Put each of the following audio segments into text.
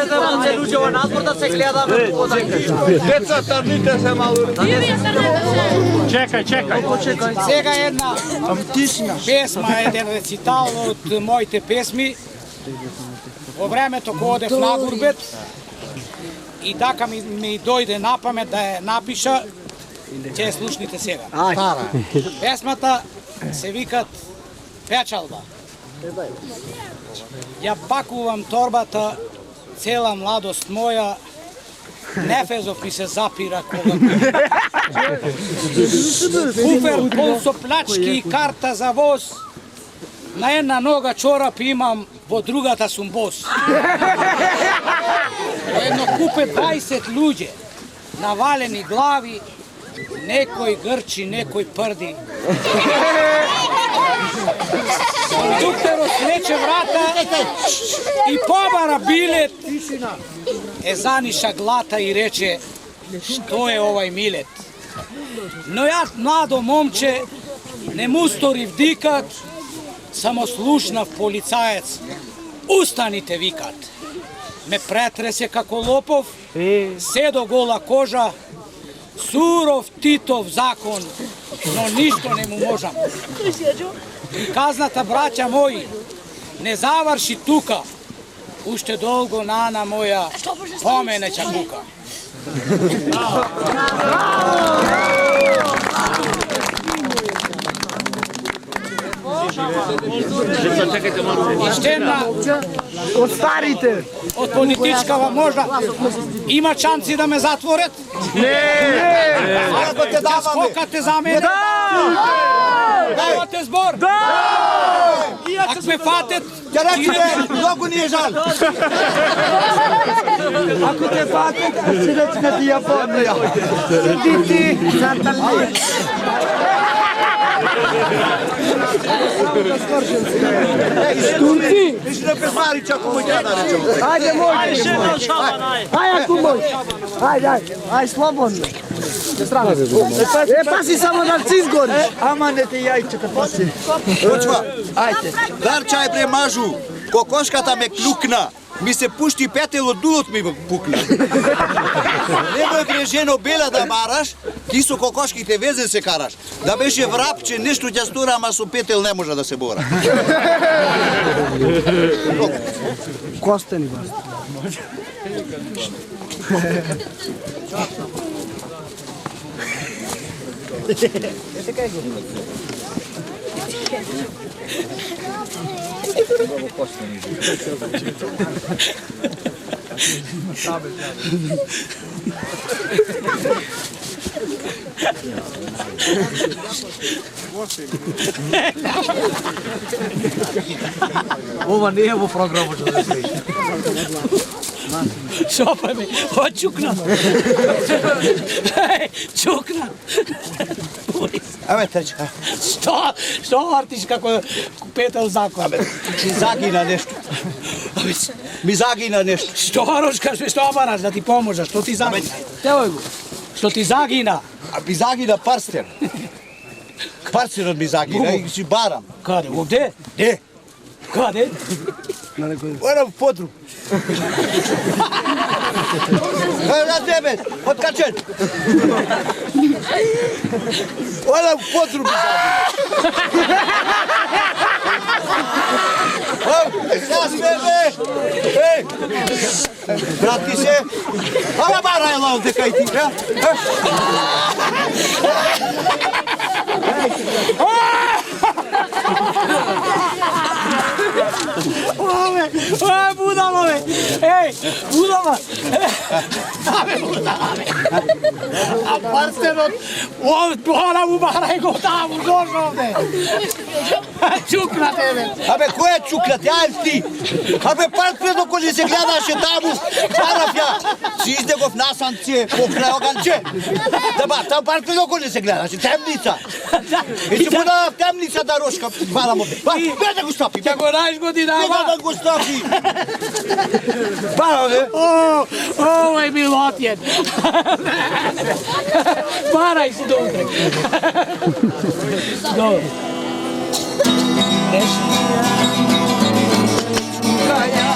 Децата малце луѓе во надвор да се гледаме. Децата ните се малу. Чекај. Сега една песма, еден рецитал од моите песми. Во времето кога одев на гурбет и така ми дојде на памет да ја напиша, ќе ја слушните сега. Песмата се викат Печалба. Ја пакувам торбата, цела младост моја, Нефезов ми се запира кога. Куфер пол со плачки и карта за воз. На една нога чорап имам, во другата сум бос. Едно купе 20 луѓе, навалени глави, некој грчи, некој прди. Кондуктерот слече врата и побара билет. Е заниша глата и рече, што е овај милет? Но јас, младо момче, не му сторив дикат, само слушнав полицаец, устаните викат. Ме претресе како лопов, се до гола кожа, суров Титов закон, но ништо не му можам. Казната, браќа мои, не заврши тука, уште долго нана моја помене чакука. Иштена Од старите. од политичкава можда има шанси да ме затворат? Ако те даваме. Скокате за мене? Давате збор? Ако ме фатет, Ќе речеме, многу ни е жал. Ако те фатат, си речме ти ја поднеја. Ти, сатални. Штунци! Виж не песмари чако мој ќе да речем. Ајде, мој. Ајде, ако мој. Ајде, слободно. Паси само нарцис гори. Ама не те јајчета паси. Учва, Ајде. дарчај бре мажу, кокошката ме клюкна. Ми се пушти петело, дулот ми пукна. Немој бре жено бела да бараш, ти со кокошките везе се караш. Да беше врапче, нешто ќе стора, ама со петел не може да се бора. Костени бас. Ова не е во програмот што да се иште. шопа ми, чукна. Чукна. Абе, трчка. Што вартиш како Петел закон? Ми загина нешто. Ми загина нешто. Што рочкаш, што бараш да ти поможа, што ти загина? Тевој го. Што ти загина? А ми загина парстен. Парстенот ми загина и си барам. Каде? Овде? Де? Каде? Ора в подрум. На тебе, откачен. Ора в подрум ми загина. Сега бебе! Ей! Брати се! Ама бара е лав дека и ти, а? Будало бе! Еј, будало! Абе, будало бе! А парстенот, ора му барај го таму, дошо овде! Чукна тебе! Абе, кој е чукнат? Ја е ти? Абе, парстенот кој се гледаше таму, барав ја! Си издегов насанце, покрај оганче! Да ба, там парстенот кој се гледаше, темница! И си будала в темница да рошка, барам овде! Ба, бе да го стопи! Ќе го најш годинава! Бе да го стопи! Барам овде! Ој, Милотјен! Барај си до утре! Добро. Чукаја,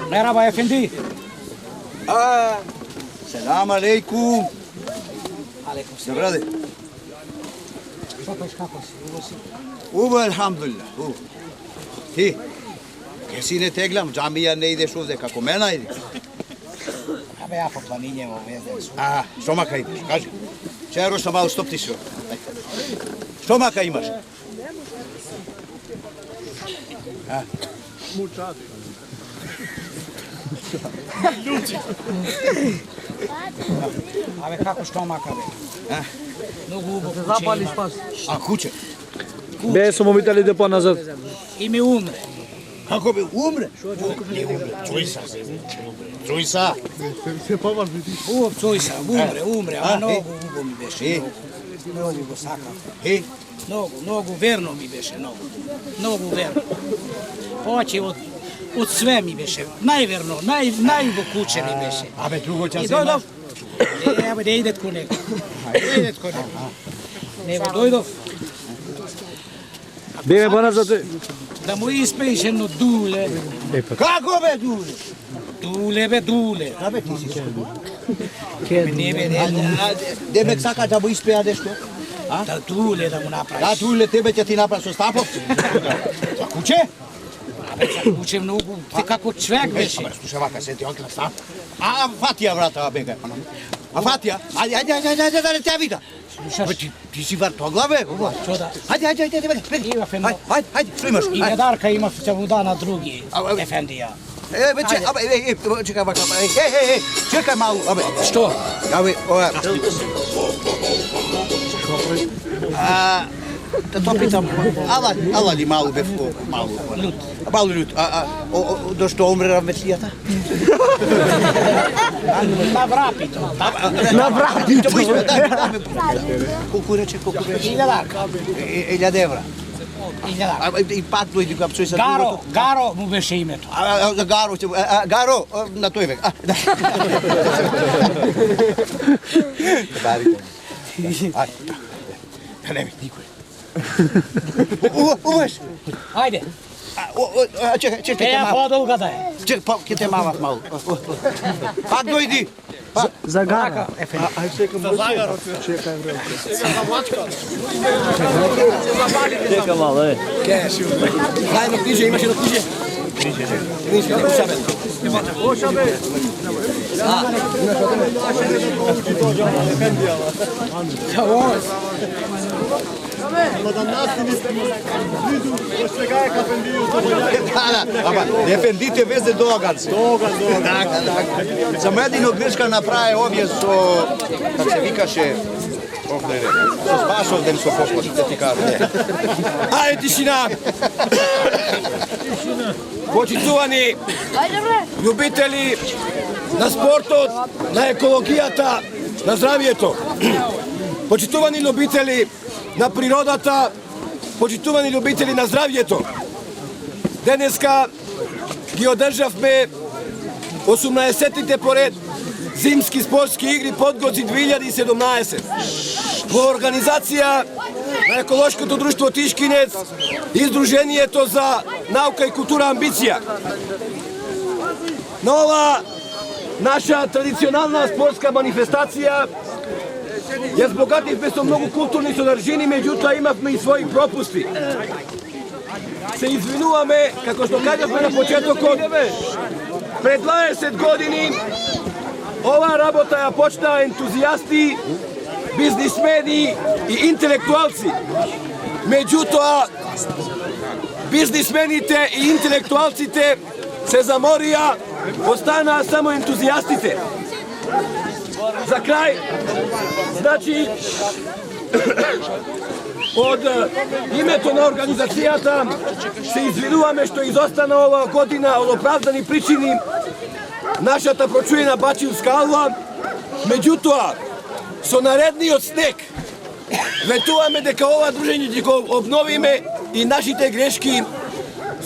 Merhaba efendi. Selam alejkum. Alekum se. Dobrade. Kako si? Uvo, elhamdulillah. Uvo. Ti? Kje ne teglam, džamija ne ideš ovde kako mena idi. Abe ja po planinjama u Vezdencu. A, stomaka imaš, kaži. Čero što malo stopti se. Stomaka imaš. A? Abe kako stomaka be? Mnogo ubog kuće ima. A kuće? Gde su mobiteli de ponazad? I mi umre. Kako bi umre? Čujsa. Ubog cujsa, umre, a nogu ubo mi beše. Nogu go sakam. Nogu verno mi beše, nogu verno. Hoće od sve mi beše, najverno, najubo kuće mi beše. Abe drugo čas I imaš? dojdov. Evo, ne idet ko neko. Nego dojdov. Gde me ponazad? Da mu ispeješ jedno dule. Kako be dule? Dule be dule. Abe ti si sve. Ne be ne. Demek saka da mu ispeja nešto? Da dule da mu napraviš. Da dule tebe će ti napravi sa stapom? Za kuće? Kuće mnogo, ti kako čvek beše. Slušaj ovaka, se ti okna stap. A Fatija vrata, bega. A Fatija? Ajde, da ne te vida. Slušaš? Ti si vrtoglave? Čo da? Ajde, Ima feno. ajde, što imaš? I Nedarka ima će mu da na drugi, efendija. Čekaj ovako, čekaj malo, Što? Da to pitam, ala li malu befko, malu ljut, do što umre ravmetlijata? Na vrapi to. Na vrati to! Koliko reče? 1000 Darka. 1000 evra. 1000 Darka. I pak dojdi ga psoj sa Garo mu beše ime to. Garo, na to je vek. Ajde. Da ne mi, niko je. Uveš! Ajde. Čekaj, Ja podolga da je. čekaj, kje te mamak malo. Pak dojdi! Za gara. Čekaj malo, ej. Daj jedno knjiže, imaš jedno knjiže? Knjiže, o šabe. Defendite veze događaj. Za medijno greška napraje ovdje so, kako se vikaše, so spašovden so pošla, ti kaže. Ajde tišina! Почитувани љубители на спортот, на екологијата, на здравието. Почитувани љубители на природата, почитувани љубители на здравието. Денеска ги одржавме 18-тите поред зимски спортски игри Подгоци 2017. Во организација на еколошкото друштво Тишкинец и Издруженијето за наука и култура амбиција. На ова наша традиционална спортска манифестација ја збогативме со многу културни содржини, меѓутоа имавме и своји пропусти. Се извинуваме, како што кажавме на почетокот, пред 20 години ова работа ја почнаа ентузијасти, бизнисмени и интелектуалци. Меѓутоа, бизнисмените и интелектуалците се заморија, останаа само ентузијастите. За крај, значи, од името на организацијата се извинуваме што изостана ова година од оправдани причини нашата прочуена Бачинска алва. Меѓутоа, со наредниот снег ветуваме дека ова дружење ќе го обновиме и нашите грешки,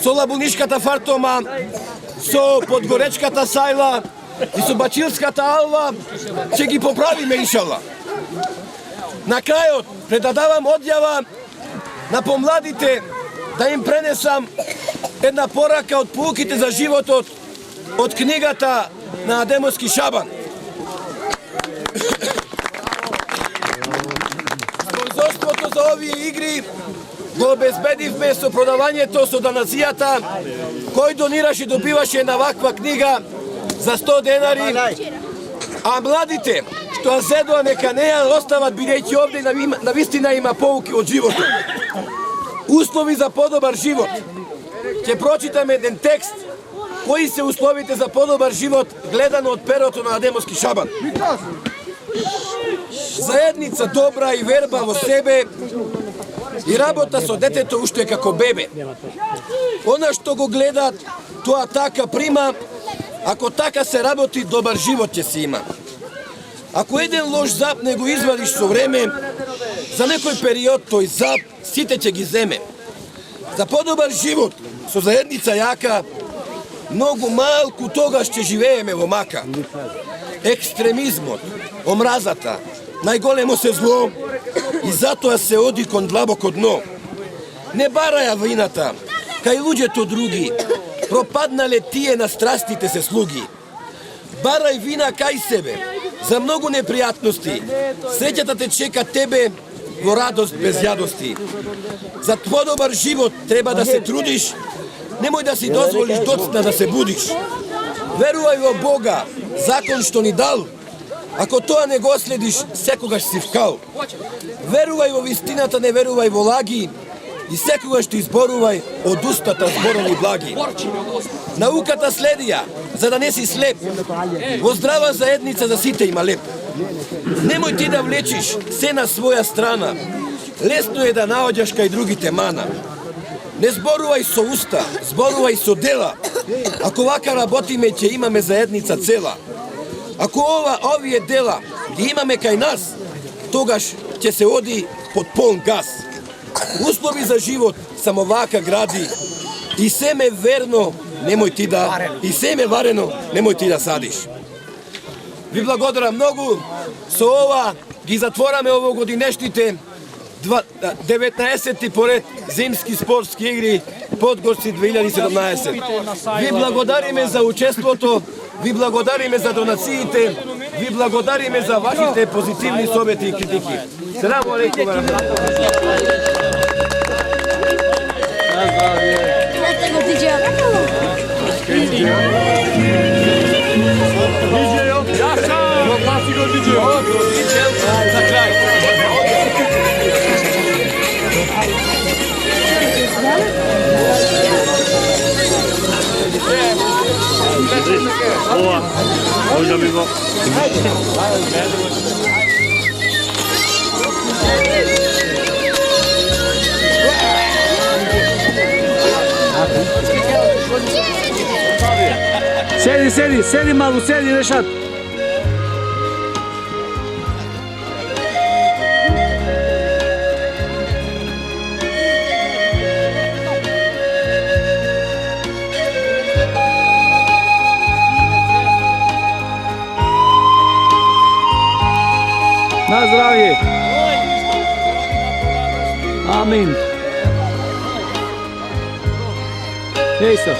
со лабунишката фартома, со подгоречката сајла и со бачилската алва, ќе ги поправиме иншалла. На крајот предадавам одјава на помладите да им пренесам една порака од поуките за животот од книгата на Адемовски Шабан. Спонзорството за овие игри го обезбедивме со продавањето со донацијата, кој донираше добиваше една ваква книга за 100 денари, а младите што ја зедоа нека неја остават бидејќи овде на вистина има поуки од животот. Услови за подобар живот. Ќе прочитаме еден текст кои се условите за подобар живот гледано од перото на Адемовски Шабан. Заедница добра и верба во себе и работа со детето уште како бебе. Она што го гледат, тоа така прима, ако така се работи, добар живот ќе се има. Ако еден лош зап не го извадиш со време, за некој период тој зап сите ќе ги земе. За подобар живот со заедница јака, многу малку тогаш ќе живееме во мака. Екстремизмот, омразата, најголемо се зло и затоа се оди кон длабоко дно. Не бараја вината, кај луѓето други, пропаднале тие на страстите се слуги. Барај вина кај себе, за многу непријатности, среќата те чека тебе во радост без јадости. За подобар живот треба да се трудиш, немој да си дозволиш доцна да се будиш. Верувај во Бога, закон што ни дал, ако тоа не го следиш, секогаш си вкал. Верувај во вистината, не верувај во лаги, и секогаш ти изборувај од устата зборови благи. Науката следи ја, за да не си слеп. Во здрава заедница за сите има леп. Немој ти да влечиш се на своја страна. Лесно е да наоѓаш кај другите мана. Не зборувај со уста, зборувај со дела. Ако вака работиме, ќе имаме заедница цела. Ако овие дела ги имаме кај нас, тогаш ќе се оди под полн газ. Услови за живот само вака гради, и семе верно немој ти да, и семе варено немој ти да садиш. Ви благодарам многу. Со ова ги затвораме овогодинешните 19 поред зимски спортски игри Подгорци 2017. Ви благодариме за учеството, ви благодариме за донациите, ви благодариме за вашите позитивни совети и критики. Селаму алейкум. За крај. Ова, може би го. Седи малку, седи, Решат. На здравје. Амин. Ейсо.